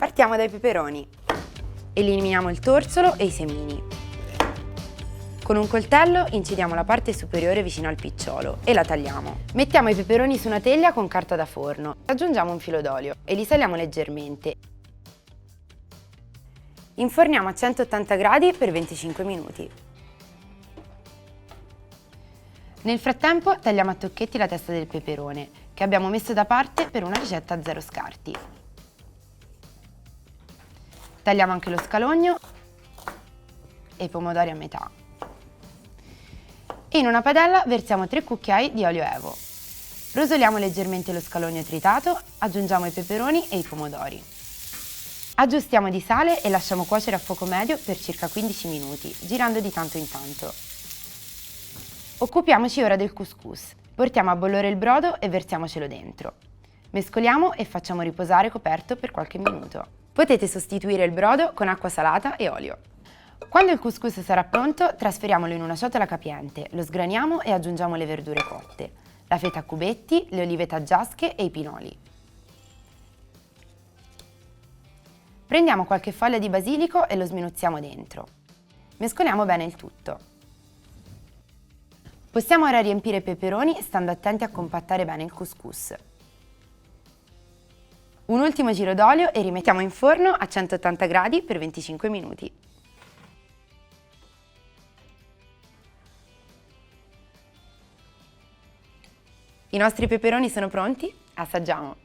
Partiamo dai peperoni. Eliminiamo il torsolo e i semini. Con un coltello incidiamo la parte superiore vicino al picciolo e la tagliamo. Mettiamo i peperoni su una teglia con carta da forno. Aggiungiamo un filo d'olio e li saliamo leggermente. Inforniamo a 180 gradi per 25 minuti. Nel frattempo tagliamo a tocchetti la testa del peperone, che abbiamo messo da parte per una ricetta a 0 scarti. Tagliamo anche lo scalogno e i pomodori a metà. In una padella versiamo 3 cucchiai di olio evo. Rosoliamo leggermente lo scalogno tritato, aggiungiamo i peperoni e i pomodori. Aggiustiamo di sale e lasciamo cuocere a fuoco medio per circa 15 minuti, girando di tanto in tanto. Occupiamoci ora del couscous. Portiamo a bollore il brodo e versiamocelo dentro. Mescoliamo e facciamo riposare coperto per qualche minuto. Potete sostituire il brodo con acqua salata e olio. Quando il couscous sarà pronto, trasferiamolo in una ciotola capiente, lo sgraniamo e aggiungiamo le verdure cotte, la feta a cubetti, le olive taggiasche e i pinoli. Prendiamo qualche foglia di basilico e lo sminuzziamo dentro. Mescoliamo bene il tutto. Possiamo ora riempire i peperoni stando attenti a compattare bene il couscous. Un ultimo giro d'olio e rimettiamo in forno a 180 gradi per 25 minuti. I nostri peperoni sono pronti? Assaggiamo!